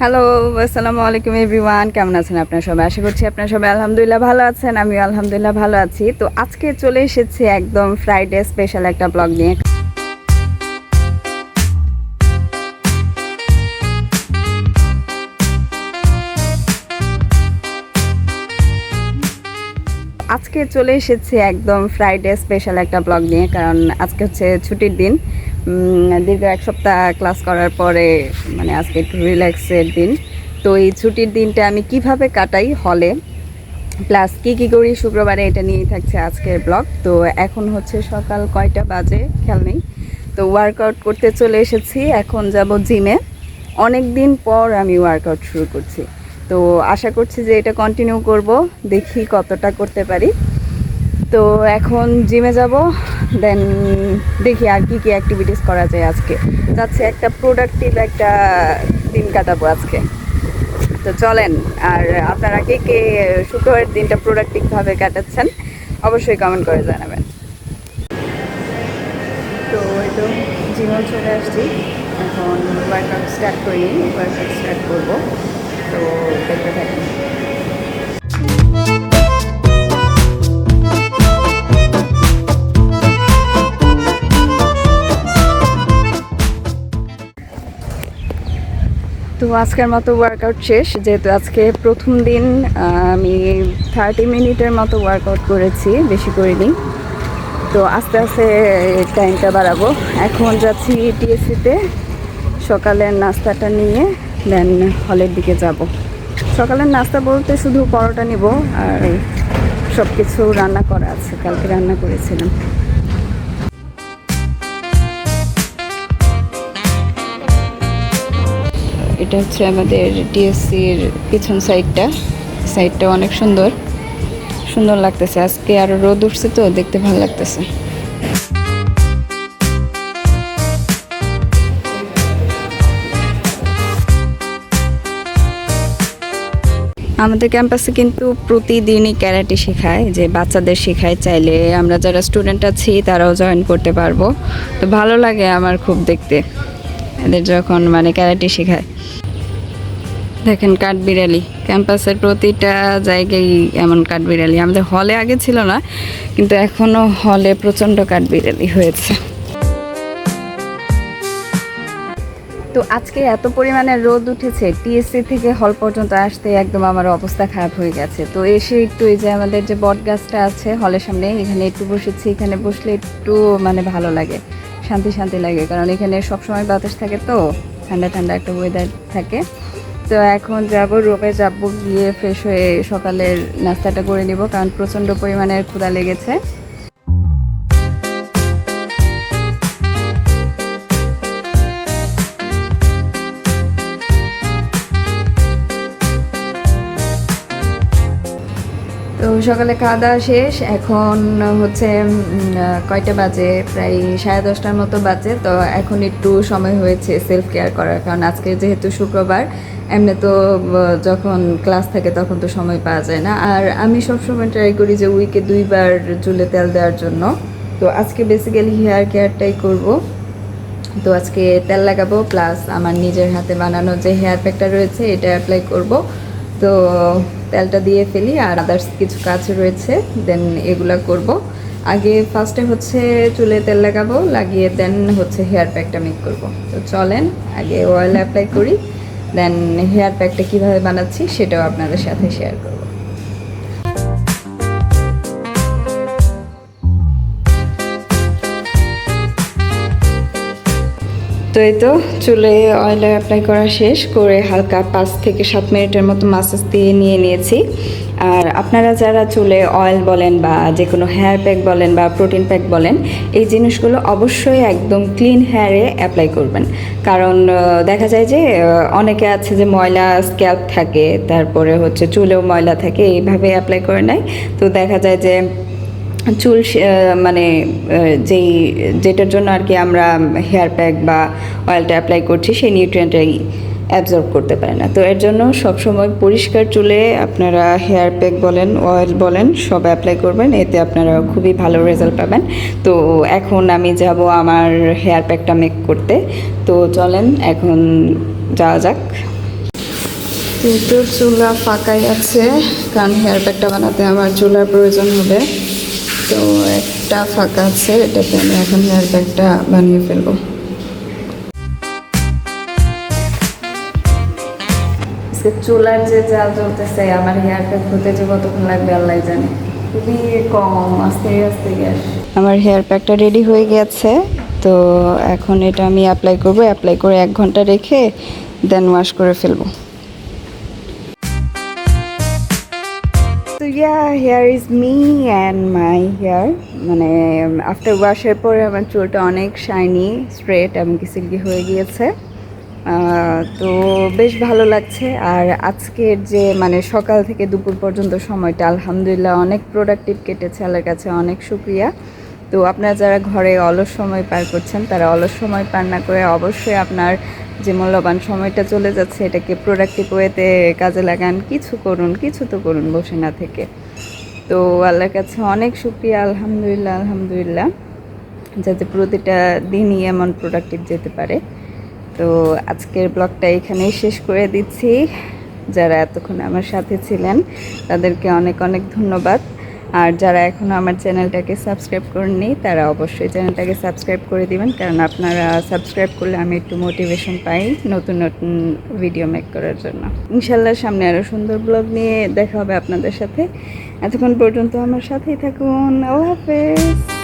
Hello, আসসালামু আলাইকুম everyone. কেমন আছেন আপনারা সবাই? আশা করছি আপনারা সবাই আলহামদুলিল্লাহ ভালো আছেন। আমিও আলহামদুলিল্লাহ ভালো আছি। তো আজকে চলে এসেছি একদম ফ্রাইডে স্পেশাল একটা ব্লগ নিয়ে। আজকে চলে এসেছি একদম ফ্রাইডে স্পেশাল একটা ব্লগ নিয়ে, কারণ আজকে হচ্ছে ছুটির দিন। দীর্ঘ এক সপ্তাহ ক্লাস করার পরে আজকে একটু রিল্যাক্সের দিন। তো এই ছুটির দিনটা আমি কিভাবে কাটাই হলে, প্লাস কী করি শুক্রবারে, এটা নিয়েই থাকছে আজকের ব্লগ। তো এখন হচ্ছে সকাল কয়টা বাজে খেয়াল নেই। তো ওয়ার্কআউট করতে চলে এসেছি, এখন যাব জিমে। অনেক দিন পর আমি ওয়ার্কআউট শুরু করছি, তো আশা করছি যে এটা কন্টিনিউ করব, দেখি কতটা করতে পারি। তো এখন জিমে যাব, দেন দেখি আর কি অ্যাক্টিভিটিস করা যায়। আজকে যাচ্ছে একটা প্রোডাক্টিভ একটা দিন কাটাবো আজকে। তো চলেন, আর আপনারা কে শুক্রবারের দিনটা প্রোডাক্টিভভাবে কাটাচ্ছেন অবশ্যই কমেন্ট করে জানাবেন। তো এই তো জিমে চলে আসছি, এখন ওয়ার্কআউট স্টার্ট করিনি, ওয়ার্কআউট স্টার্ট করবো। তো দেখতে থাকি। তো আজকের মতো ওয়ার্কআউট শেষ, যেহেতু আজকে প্রথম দিন। আমি 30 মিনিটের মতো ওয়ার্কআউট করেছি, বেশি করিনি। তো আস্তে আস্তে টাইমটা বাড়াবো। এখন যাচ্ছি টিএসসিতে সকালের নাস্তাটা নিয়ে, দেন হলের দিকে যাব। সকালের নাস্তা বলতে শুধু পরোটা নিব, আর সব কিছু রান্না করা আছে, কালকে রান্না করেছিলাম। এটা হচ্ছে আমাদের টিএসসির পিছন সাইডটা অনেক সুন্দর লাগতেছে। আজকে আরো রোদ উঠছে, তো দেখতে ভালো লাগতেছে। আমাদের ক্যাম্পাসে কিন্তু প্রতিদিনই ক্যারাটে শেখায়, যে বাচ্চাদের শেখায়। চাইলে আমরা যারা স্টুডেন্ট আছি তারাও জয়েন করতে পারবো। তো ভালো লাগে আমার খুব দেখতে এদের যখন ক্যারাটে শেখায়। দেখেন কাঠবিড়ালি, ক্যাম্পাসের প্রতিটা জায়গায় এমন কাঠবিড়ালি। আমাদের হলে আগে ছিল না, কিন্তু এখনও হলে প্রচণ্ড কাঠবিড়ালি হয়েছে। তো আজকে এত পরিমাণে রোদ উঠেছে, টিএসসি থেকে হল পর্যন্ত আসতে একদম আমার অবস্থা খারাপ হয়ে গেছে। তো এসে একটু এই যে আমাদের যে বট গাছটা আছে হলের সামনে, এখানে একটু বসেছি। এখানে বসলে একটু ভালো লাগে, শান্তি লাগে, কারণ এখানে সবসময় বাতাস থাকে, তো ঠান্ডা একটা ওয়েদার থাকে। তো এখন যাব রুমে, গিয়ে ফ্রেশ হয়ে সকালের নাস্তাটা করে নিব, কারণ প্রচণ্ড পরিমাণের ক্ষুধা লেগেছে। তো সকালে খাওয়া দাওয়া শেষ, এখন হচ্ছে কয়টা বাজে, প্রায় 10:30টার মতো বাজে। তো এখন একটু সময় হয়েছে সেলফ কেয়ার করার, কারণ আজকে যেহেতু শুক্রবার, এমনি তো যখন ক্লাস থাকে তখন তো সময় পাওয়া যায় না। আর আমি সবসময় ট্রাই করি যে উইকে 2বার চুলে তেল দেওয়ার জন্য। তো আজকে বেসিক্যালি হেয়ার কেয়ারটাই করব। তো আজকে তেল লাগাবো, প্লাস আমার নিজের হাতে বানানো যে হেয়ার প্যাকটা রয়েছে এটা অ্যাপ্লাই করব। তো তেলটা দিয়ে ফেলি, আর আদার্স কিছু কাজ রয়েছে, দেন এগুলা করব। আগে ফার্স্টে হচ্ছে চুলে তেল লাগাবো, লাগিয়ে দেন হচ্ছে হেয়ার প্যাকটা মেক করব। তো চলেন আগে অয়েল অ্যাপ্লাই করি, দেন হেয়ার প্যাকটা কীভাবে বানাচ্ছি সেটাও আপনাদের সাথে শেয়ার করব। তো এই তো চুলে অয়েল অ্যাপ্লাই করা শেষ করে হালকা 5 থেকে 7 মিনিটের মতো মাসাজ দিয়ে নিয়েছি। আর আপনারা যারা চুলে অয়েল বলেন বা যে কোনো হেয়ার প্যাক বলেন বা প্রোটিন প্যাক বলেন, এই জিনিসগুলো অবশ্যই একদম ক্লিন হেয়ারে অ্যাপ্লাই করবেন। কারণ দেখা যায় যে অনেকে আছে যে ময়লা স্ক্যাল্প থাকে, তারপরে হচ্ছে চুলেও ময়লা থাকে, এইভাবে অ্যাপ্লাই করে নেয়। তো দেখা যায় যে চুল যেটার জন্য আর কি আমরা হেয়ার প্যাক বা অয়েলটা অ্যাপ্লাই করছি, সেই নিউট্রিয়েন্টটাই অ্যাবজর্ব করতে পারে না। তো এর জন্য সবসময় পরিষ্কার চুলে আপনারা হেয়ার প্যাক বলেন, অয়েল বলেন, সব অ্যাপ্লাই করবেন, এতে আপনারা খুবই ভালো রেজাল্ট পাবেন। তো এখন আমি যাব আমার হেয়ার প্যাকটা মেক করতে। তো চলেন এখন যাওয়া যাক। কিন্তু চুলা ফাঁকাই আছে, কারণ হেয়ার প্যাকটা বানাতে আমার চুলার প্রয়োজন হবে। তো একটা ফাঁকা আছে, এটাতে আমি এখন হেয়ার প্যাকটা বানিয়ে ফেলবো। চুলার যে জাল চলতেছে, আমার হেয়ার প্যাক হতে যে কতক্ষণ লাগবে আল্লাহ জানে, খুবই কম, আস্তে আস্তে গ্যাস। আমার হেয়ার প্যাকটা রেডি হয়ে গেছে, তো এখন এটা আমি অ্যাপ্লাই করবো। অ্যাপ্লাই করে 1 ঘন্টা রেখে দেন ওয়াশ করে ফেলবো। তো here is me and my hair, মানে আফটার ওয়াশের পরে আমার চুলটা অনেক শাইনি, স্ট্রেট এমনকি সিল্কি হয়ে গিয়েছে। তো বেশ ভালো লাগছে। আর আজকের যে মানে সকাল থেকে দুপুর পর্যন্ত সময়টা আলহামদুলিল্লাহ অনেক প্রোডাক্টিভ কেটেছে, আল্লাহর কাছে অনেক শুকরিয়া। তো আপনারা যারা ঘরে অলস সময় পার করছেন, তারা অলস সময় পার না করে অবশ্যই আপনার যে মূল্যবান সময়টা চলে যাচ্ছে এটাকে প্রোডাক্টিভ ওয়েতে কাজে লাগান। কিছু করুন, কিছু তো করুন বসে না থেকে। তো আল্লাহর কাছে অনেক শুকরিয়া, আলহামদুলিল্লাহ আলহামদুলিল্লাহ, যাতে প্রতিটা দিনই এমন প্রোডাক্টিভ যেতে পারে। তো আজকের ব্লগটা এখানেই শেষ করে দিচ্ছি। যারা এতক্ষণ আমার সাথে ছিলেন তাদেরকে অনেক অনেক ধন্যবাদ। আর যারা এখনও আমার চ্যানেলটাকে সাবস্ক্রাইব করেননি তারা অবশ্যই চ্যানেলটাকে সাবস্ক্রাইব করে দিবেন, কারণ আপনারা সাবস্ক্রাইব করলে আমি একটু মোটিভেশন পাই নতুন নতুন ভিডিও মেক করার জন্য। ইনশাল্লাহ সামনে আরও সুন্দর ব্লগ নিয়ে দেখা হবে আপনাদের সাথে। এতক্ষণ পর্যন্ত আমার সাথেই থাকুন। আল্লাহ হাফেজ।